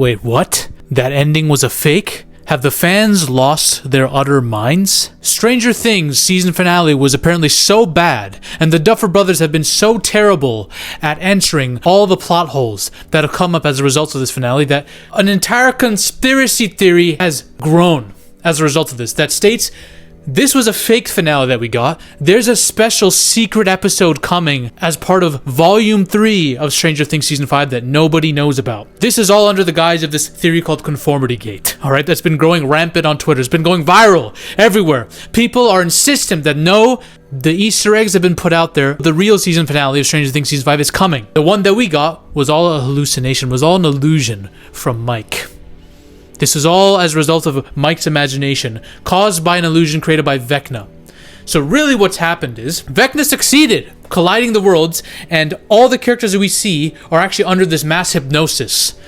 Wait, what? That ending was a fake? Have the fans lost their utter minds? Stranger Things season finale was apparently so bad, and the Duffer Brothers have been so terrible at answering all the plot holes that have come up as a result of this finale that an entire conspiracy theory has grown as a result of this that states this was a fake finale that we got. There's a special secret episode coming as part of Volume 3 of Stranger Things Season 5 that nobody knows about. This is all under the guise of this theory called Conformity Gate, alright? That's been growing rampant on Twitter. It's been going viral everywhere. People are insistent that no, the Easter eggs have been put out there. The real season finale of Stranger Things Season 5 is coming. The one that we got was all a hallucination, was all an illusion from Mike. This is all as a result of Mike's imagination, caused by an illusion created by Vecna. So really what's happened is, Vecna succeeded, colliding the worlds, and all the characters that we see are actually under this mass hypnosis,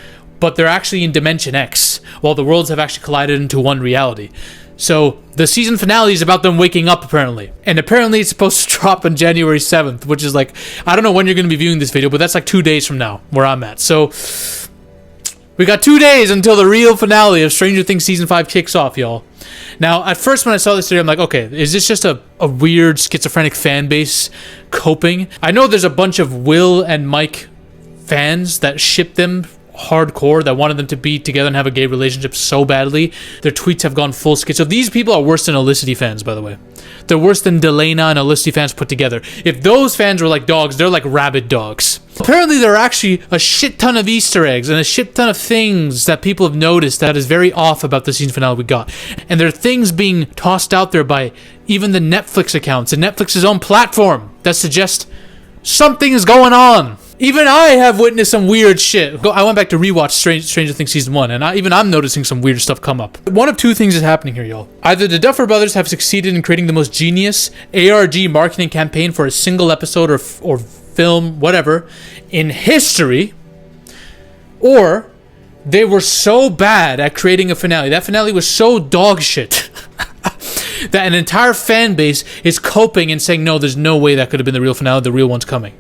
but they're actually in Dimension X, while the worlds have actually collided into one reality. So the season finale is about them waking up, apparently. And apparently it's supposed to drop on January 7th, which is like, I don't know when you're going to be viewing this video, but that's like 2 days from now, where I'm at. So we got 2 days until the real finale of Stranger Things Season 5 kicks off, y'all. Now, at first when I saw this theory, I'm like, okay, is this just a weird schizophrenic fan base coping? I know there's a bunch of Will and Mike fans that ship them hardcore, that wanted them to be together and have a gay relationship so badly. Their tweets have gone full schizo. These people are worse than Olicity fans, by the way. They're worse than Delana and Olicity fans put together. If those fans were like dogs, they're like rabid dogs. Apparently there are actually a shit ton of Easter eggs and a shit ton of things that people have noticed that is very off about the season finale we got. And there are things being tossed out there by even the Netflix accounts and Netflix's own platform that suggest something is going on. Even I have witnessed some weird shit. I went back to rewatch Stranger Things Season 1, and even I'm noticing some weird stuff come up. One of two things is happening here, y'all. Either the Duffer Brothers have succeeded in creating the most genius ARG marketing campaign for a single episode or film, whatever, in history, or they were so bad at creating a finale. That finale was so dog shit that an entire fan base is coping and saying, no, there's no way that could have been the real finale. The real one's coming.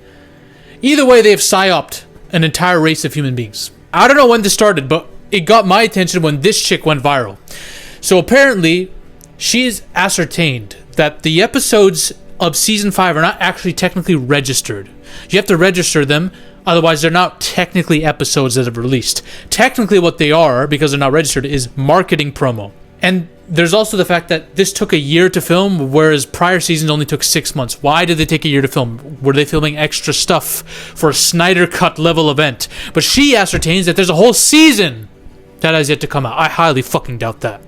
Either way, they have psyoped an entire race of human beings. I don't know when this started, but it got my attention when this chick went viral. So apparently, she's ascertained that the episodes of Season 5 are not actually technically registered. You have to register them, otherwise they're not technically episodes that have released. Technically what they are, because they're not registered, is marketing promo. And there's also the fact that this took a year to film, whereas prior seasons only took 6 months. Why did they take a year to film? Were they filming extra stuff for a Snyder Cut level event? But she ascertains that there's a whole season that has yet to come out. I highly fucking doubt that.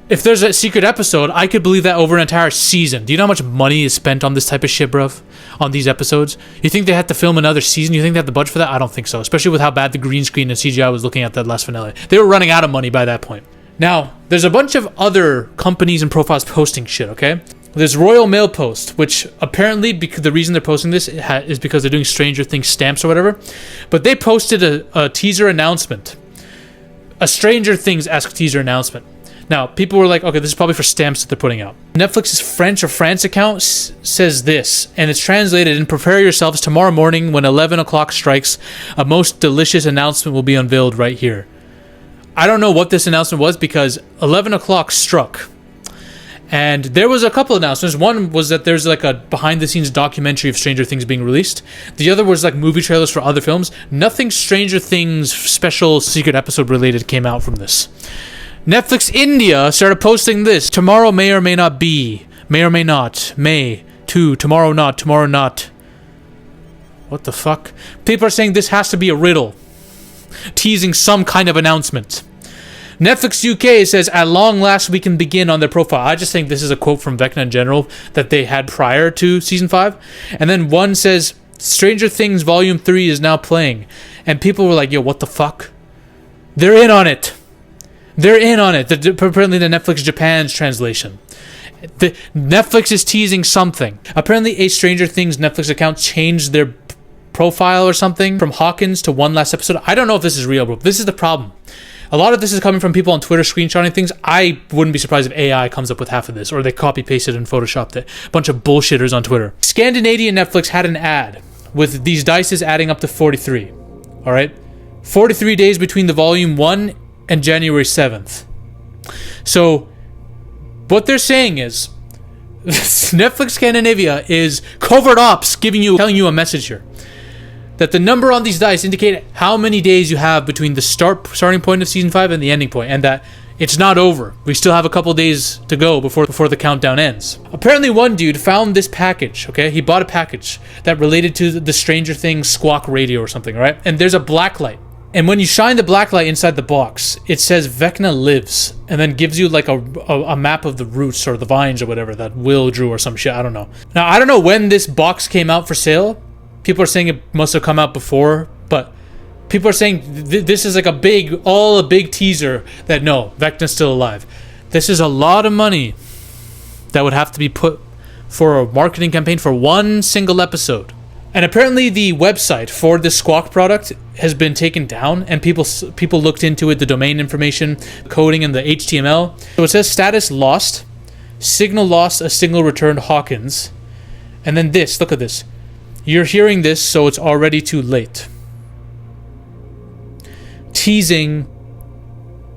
If there's a secret episode, I could believe that over an entire season. Do you know how much money is spent on this type of shit, bruv? On these episodes? You think they had to film another season? You think they had the budget for that? I don't think so. Especially with how bad the green screen and CGI was looking at that last finale. They were running out of money by that point. Now, there's a bunch of other companies and profiles posting shit, okay? There's Royal Mail Post, which apparently, because the reason they're posting this is because they're doing Stranger Things stamps or whatever. But they posted a teaser announcement. A Stranger Things-esque teaser announcement. Now, people were like, okay, this is probably for stamps that they're putting out. Netflix's French or France account says this, and it's translated in, prepare yourselves tomorrow morning when 11 o'clock strikes, a most delicious announcement will be unveiled right here. I don't know what this announcement was because 11 o'clock struck. And there was a couple announcements. One was that there's like a behind-the-scenes documentary of Stranger Things being released. The other was like movie trailers for other films. Nothing Stranger Things special secret episode related came out from this. Netflix India started posting this. Tomorrow may or may not be. May or may not. May. Tomorrow not. Tomorrow not. What the fuck? People are saying this has to be a riddle. Teasing some kind of announcement. Netflix UK says, at long last we can begin on their profile. I just think this is a quote from Vecna in general that they had prior to Season 5. And then one says, Stranger Things Volume 3 is now playing. And people were like, yo, what the fuck? They're in on it. They're in on it. Apparently the Netflix Japan's translation. The Netflix is teasing something. Apparently a Stranger Things Netflix account changed their profile or something from Hawkins to one last episode. I don't know if this is real, bro. This is the problem. A lot of this is coming from people on Twitter screenshotting things. I wouldn't be surprised if AI comes up with half of this, or they copy-pasted and photoshopped it. A bunch of bullshitters on Twitter. Scandinavian Netflix had an ad with these dices adding up to 43. All right? 43 days between the volume 1 and January 7th. So what they're saying is Netflix Scandinavia is covert ops telling you a message here. That the number on these dice indicate how many days you have between the starting point of season 5 and the ending point, and that it's not over. We still have a couple days to go before the countdown ends. Apparently one dude found this package, okay? He bought a package that related to the Stranger Things squawk radio or something, right? And there's a black light. And when you shine the black light inside the box, it says Vecna lives, and then gives you like a map of the roots or the vines or whatever that Will drew or some shit, I don't know. Now, I don't know when this box came out for sale. People are saying it must have come out before, but people are saying this is like a big teaser that no, Vecna's still alive. This is a lot of money that would have to be put for a marketing campaign for one single episode. And apparently the website for the Squawk product has been taken down, and people looked into it, the domain information, coding, and the HTML. So it says status lost, signal lost, a signal returned Hawkins. And then this, look at this. You're hearing this, so it's already too late. Teasing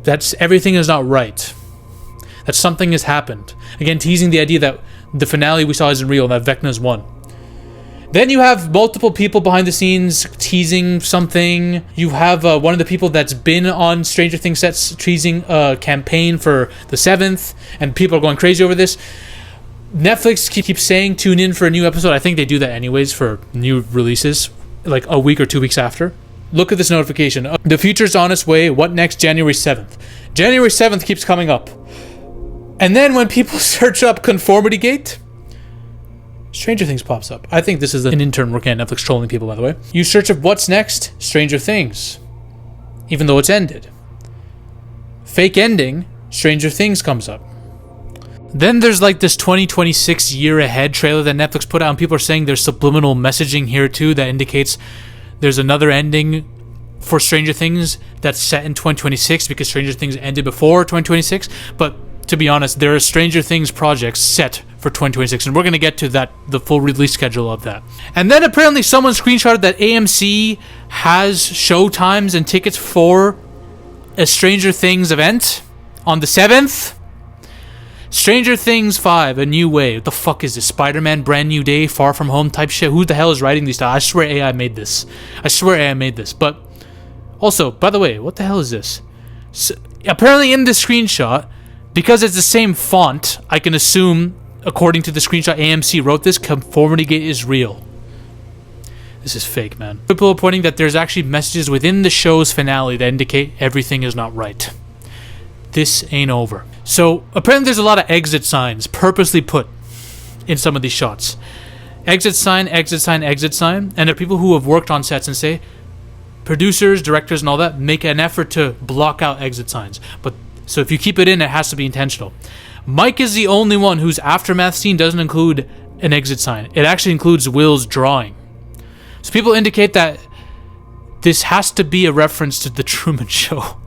that everything is not right. That something has happened. Again, teasing the idea that the finale we saw isn't real, that Vecna's won. Then you have multiple people behind the scenes teasing something. You have one of the people that's been on Stranger Things sets teasing a campaign for the 7th, and people are going crazy over this. Netflix keeps saying tune in for a new episode. I think they do that anyways for new releases, like a week or 2 weeks after. Look at this notification. The future's on its way. What next? January 7th. January 7th keeps coming up. And then when people search up Conformity Gate, Stranger Things pops up. I think this is an intern working at Netflix trolling people, by the way. You search up what's next? Stranger Things. Even though it's ended. Fake ending, Stranger Things comes up. Then there's like this 2026 year ahead trailer that Netflix put out, and people are saying there's subliminal messaging here too that indicates there's another ending for Stranger Things that's set in 2026 because Stranger Things ended before 2026. But to be honest, there are Stranger Things projects set for 2026, and we're going to get to that, the full release schedule of that. And then apparently someone screenshotted that AMC has show times and tickets for a Stranger Things event on the 7th. Stranger Things 5, A New Way. What the fuck is this? Spider-Man, Brand New Day, Far From Home type shit? Who the hell is writing these stuff? I swear AI made this. But also, by the way, what the hell is this? So, apparently in this screenshot, because it's the same font, I can assume, according to the screenshot, AMC wrote this, Conformity Gate is real. This is fake, man. People are pointing that there's actually messages within the show's finale that indicate everything is not right. This ain't over. So apparently there's a lot of exit signs purposely put in some of these shots. Exit sign, exit sign, exit sign. And there are people who have worked on sets and say, producers, directors, and all that make an effort to block out exit signs. But so if you keep it in, it has to be intentional. Mike is the only one whose aftermath scene doesn't include an exit sign. It actually includes Will's drawing. So people indicate that this has to be a reference to The Truman Show.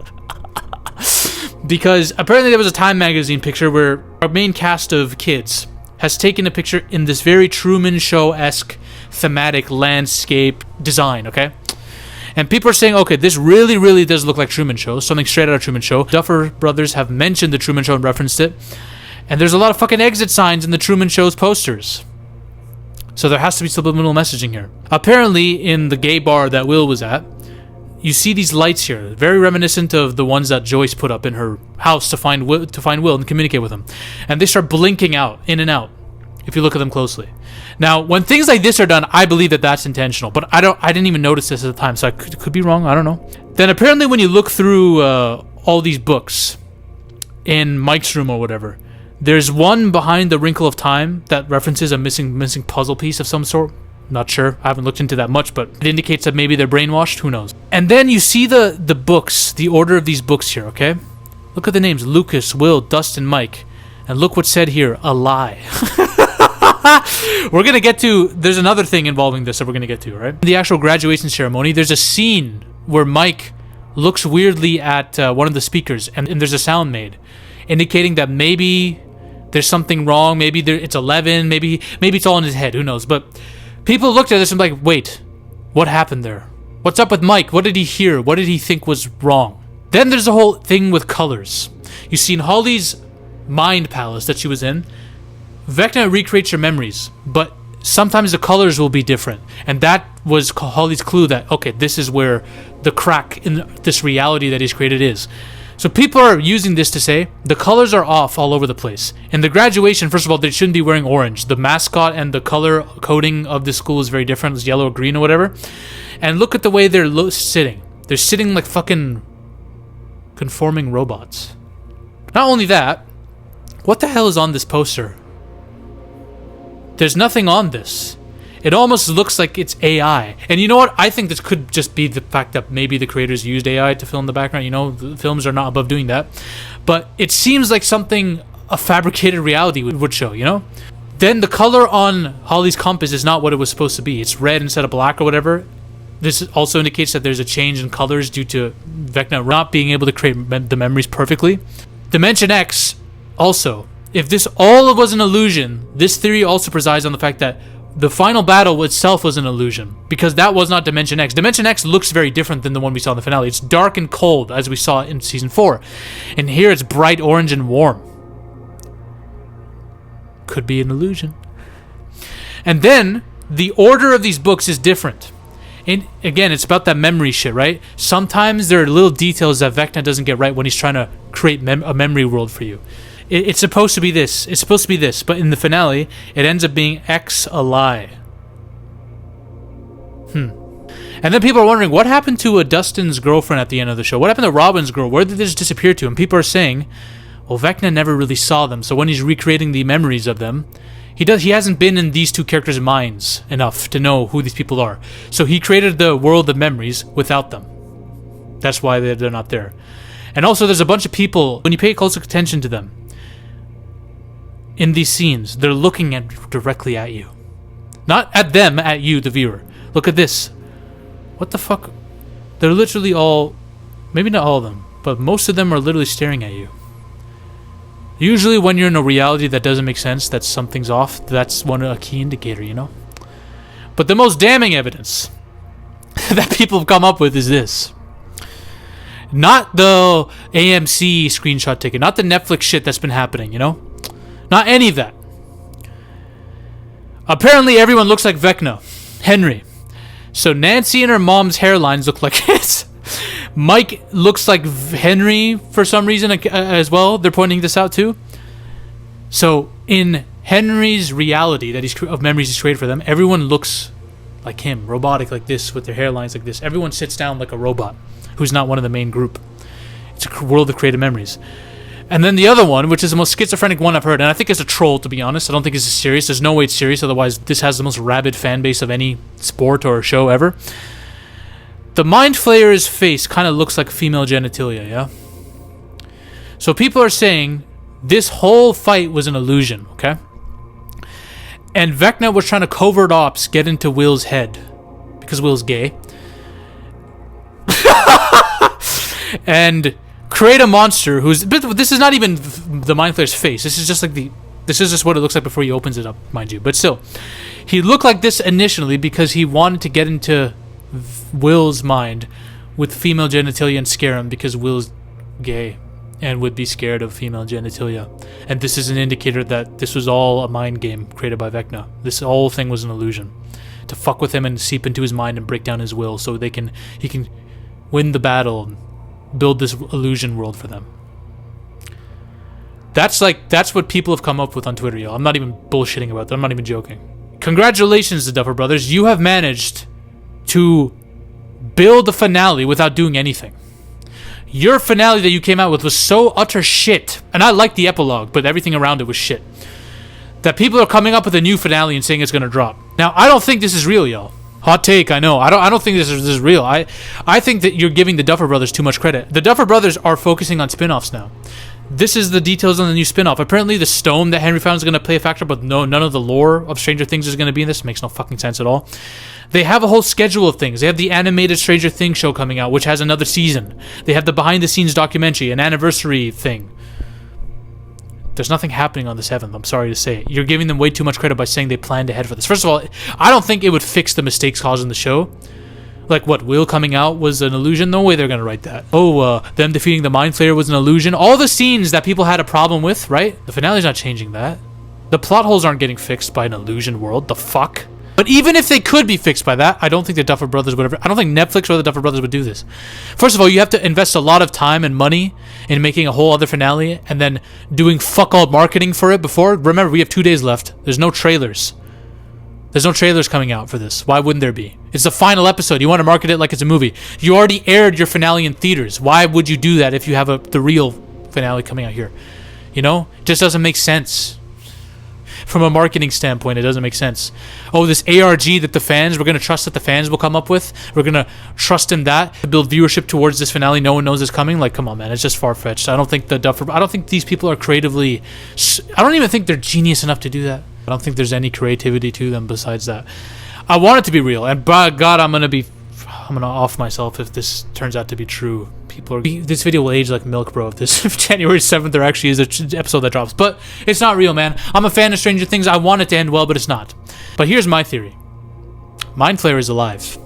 Because apparently there was a Time magazine picture where our main cast of kids has taken a picture in this very Truman Show-esque thematic landscape design, okay? And people are saying, okay, this really, really does look like Truman Show, something straight out of Truman Show. Duffer Brothers have mentioned the Truman Show and referenced it. And there's a lot of fucking exit signs in the Truman Show's posters. So there has to be subliminal messaging here. Apparently, in the gay bar that Will was at, you see these lights here, very reminiscent of the ones that Joyce put up in her house to find Will and communicate with him. And they start blinking out, in and out, if you look at them closely. Now, when things like this are done, I believe that that's intentional, but I didn't even notice this at the time, so I could be wrong, I don't know. Then apparently when you look through all these books in Mike's room or whatever, there's one behind the Wrinkle of Time that references a missing puzzle piece of some sort. Not sure. I haven't looked into that much, but it indicates that maybe they're brainwashed. Who knows? And then you see the books, the order of these books here, okay? Look at the names. Lucas, Will, Dustin, Mike. And look what's said here. A lie. We're going to get to... There's another thing involving this that we're going to get to, right? The actual graduation ceremony, there's a scene where Mike looks weirdly at one of the speakers, and there's a sound made, indicating that maybe there's something wrong. Maybe it's 11. Maybe it's all in his head. Who knows? But... people looked at this and were like, wait, what happened there? What's up with Mike? What did he hear? What did he think was wrong? Then there's the whole thing with colors. You see in Holly's mind palace that she was in, Vecna recreates your memories, but sometimes the colors will be different. And that was Holly's clue that, okay, this is where the crack in this reality that he's created is. So people are using this to say the colors are off all over the place. In the graduation, first of all, they shouldn't be wearing orange. The mascot and the color coding of the school is very different. It's yellow or green or whatever. And look at the way they're sitting. They're sitting like fucking conforming robots. Not only that, what the hell is on this poster? There's nothing on this. It almost looks like it's AI. And you know what? I think this could just be the fact that maybe the creators used AI to film the background. You know, the films are not above doing that. But it seems like something a fabricated reality would show, you know? Then the color on Holly's compass is not what it was supposed to be. It's red instead of black or whatever. This also indicates that there's a change in colors due to Vecna not being able to create the memories perfectly. Dimension X, also, if this all was an illusion, this theory also presides on the fact that the final battle itself was an illusion, because that was not Dimension X. Dimension X looks very different than the one we saw in the finale. It's dark and cold, as we saw in Season 4. And here it's bright orange and warm. Could be an illusion. And then, the order of these books is different. And again, it's about that memory shit, right? Sometimes there are little details that Vecna doesn't get right when he's trying to create a memory world for you. It's supposed to be this. It's supposed to be this. But in the finale, it ends up being X a lie. And then people are wondering, what happened to Dustin's girlfriend at the end of the show? What happened to Robin's girl? Where did they just disappear to? And people are saying, well, Vecna never really saw them. So when he's recreating the memories of them, he hasn't been in these two characters' minds enough to know who these people are. So he created the world of memories without them. That's why they're not there. And also, there's a bunch of people, when you pay close attention to them, in these scenes, they're looking directly at you. Not at them, at you, the viewer. Look at this. What the fuck? They're literally all, maybe not all of them, but most of them are literally staring at you. Usually when you're in a reality that doesn't make sense, that something's off, that's a key indicator, you know? But the most damning evidence that people have come up with is this. Not the AMC screenshot ticket, not the Netflix shit that's been happening, you know? Not any of that. Apparently everyone looks like Vecna. Henry. So Nancy and her mom's hairlines look like it. Mike looks like Henry for some reason as well. They're pointing this out too. So in Henry's reality of memories he's created for them, everyone looks like him, robotic like this, with their hairlines like this. Everyone sits down like a robot who's not one of the main group. It's a world of created memories. And then the other one, which is the most schizophrenic one I've heard, and I think it's a troll, to be honest. I don't think this is serious. There's no way it's serious, otherwise this has the most rabid fan base of any sport or show ever. The Mind Flayer's face kind of looks like female genitalia, yeah? So people are saying this whole fight was an illusion, okay? And Vecna was trying to covert ops get into Will's head, because Will's gay. And create a monster who's... But this is not even the Mind Flayer's face. This is just like this is just what it looks like before he opens it up, mind you. But still, he looked like this initially because he wanted to get into Will's mind with female genitalia and scare him because Will's gay and would be scared of female genitalia. And this is an indicator that this was all a mind game created by Vecna. This whole thing was an illusion to fuck with him and seep into his mind and break down his will so he can win the battle and build this illusion world for them. That's what people have come up with on Twitter, y'all. I'm not even bullshitting about that. I'm not even joking. Congratulations, the Duffer Brothers. You have managed to build a finale without doing anything. Your finale that you came out with was so utter shit, and I liked the epilogue, but everything around it was shit, that people are coming up with a new finale and saying it's gonna drop. Now, I don't think this is real, y'all. Hot take, I know. I don't think this is real. I think that you're giving the Duffer Brothers too much credit. The Duffer Brothers are focusing on spin-offs now. This is the details on the new spin-off. Apparently the stone that Henry found is going to play a factor, but none of the lore of Stranger Things is going to be in this. Makes no fucking sense at all. They have a whole schedule of things. They have the animated Stranger Things show coming out, which has another season. They have the behind-the-scenes documentary, an anniversary thing. There's nothing happening on the 7th, I'm sorry to say it. You're giving them way too much credit by saying they planned ahead for this. First of all, I don't think it would fix the mistakes caused in the show Like what, Will coming out was an illusion? No way they're gonna write that. Oh, them defeating the Mind Flayer was an illusion. All the scenes that people had a problem with, right? The finale's not changing that. The plot holes aren't getting fixed by an illusion world. The fuck? But even if they could be fixed by that, I don't think the Duffer Brothers would ever... I don't think Netflix or the Duffer Brothers would do this. First of all, you have to invest a lot of time and money in making a whole other finale and then doing fuck all marketing for it before. Remember, we have 2 days left. There's no trailers. There's no trailers coming out for this. Why wouldn't there be? It's the final episode. You want to market it like it's a movie. You already aired your finale in theaters. Why would you do that if you have the real finale coming out here? You know? It just doesn't make sense. From a marketing standpoint, it doesn't make sense. Oh, this ARG that the fans, we're going to trust that the fans will come up with. We're going to trust in that to build viewership towards this finale no one knows is coming. Like, come on, man. It's just far-fetched. I don't think these people are creatively... I don't even think they're genius enough to do that. I don't think there's any creativity to them besides that. I want it to be real, and by God, I'm gonna off myself if this turns out to be true. This video will age like milk, bro. If January 7th there actually is an episode that drops, but it's not real, man. I'm a fan of Stranger Things. I want it to end well, but it's not. But here's my theory: Mind Flayer is alive.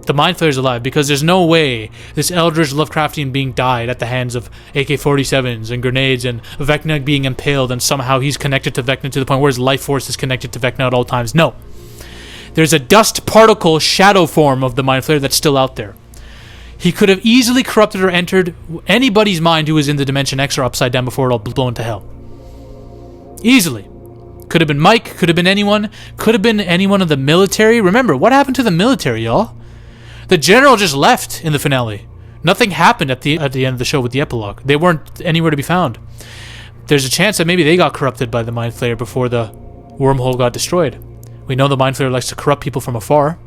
The Mind Flayer is alive because there's no way this Eldritch Lovecraftian being died at the hands of AK-47s and grenades and Vecna being impaled and somehow he's connected to Vecna to the point where his life force is connected to Vecna at all times. No. There's a dust particle shadow form of the Mind Flayer that's still out there. He could have easily corrupted or entered anybody's mind who was in the Dimension X or Upside Down before it all blew blown to hell. Easily. Could have been Mike, could have been anyone, could have been anyone of the military. Remember, what happened to the military, y'all? The general just left in the finale. Nothing happened at the end of the show with the epilogue. They weren't anywhere to be found. There's a chance that maybe they got corrupted by the Mind Flayer before the wormhole got destroyed. We know the Mind Flayer likes to corrupt people from afar.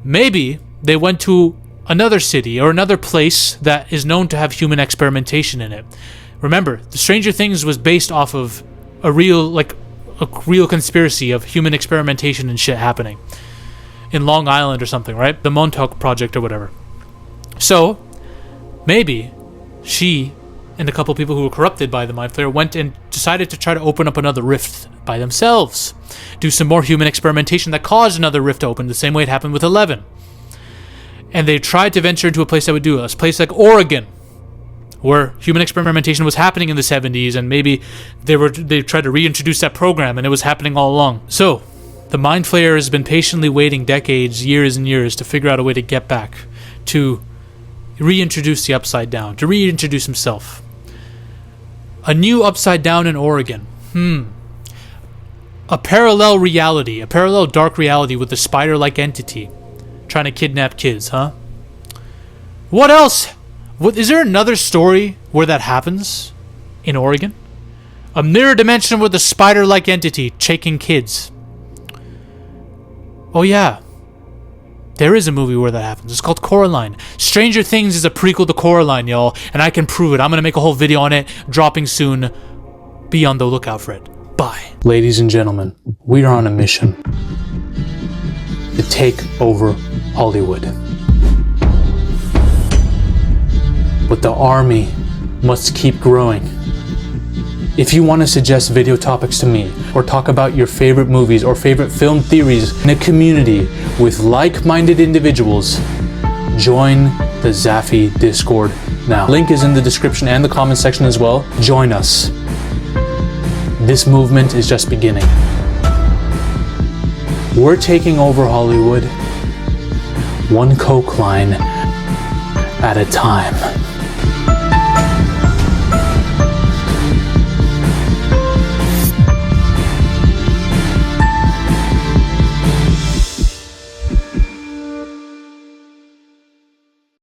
Maybe they went to another city or another place that is known to have human experimentation in it. Remember, the Stranger Things was based off of a real conspiracy of human experimentation and shit happening in Long Island or something, right? The Montauk Project or whatever. So, maybe she and a couple people who were corrupted by the Mind Flayer went and decided to try to open up another rift by themselves. Do some more human experimentation that caused another rift to open, the same way it happened with 11. And they tried to venture into a place that would do it. A place like Oregon, where human experimentation was happening in the 70s, and maybe they tried to reintroduce that program, and it was happening all along. So, the Mind Flayer has been patiently waiting decades, years and years to figure out a way to get back, to reintroduce the Upside Down, to reintroduce himself. A new Upside Down in Oregon. A parallel reality, a parallel dark reality with a spider-like entity trying to kidnap kids, huh? What else? Is there another story where that happens in Oregon? A mirror dimension with a spider-like entity taking kids. Oh yeah, there is a movie where that happens. It's called Coraline. Stranger Things is a prequel to Coraline, y'all, and I can prove it. I'm gonna make a whole video on it, dropping soon. Be on the lookout for it. Bye. Ladies and gentlemen, we are on a mission to take over Hollywood. But the army must keep growing. If you want to suggest video topics to me, or talk about your favorite movies or favorite film theories in a community with like-minded individuals, join the Zafy Discord now. Link is in the description and the comment section as well. Join us. This movement is just beginning. We're taking over Hollywood, one coke line at a time.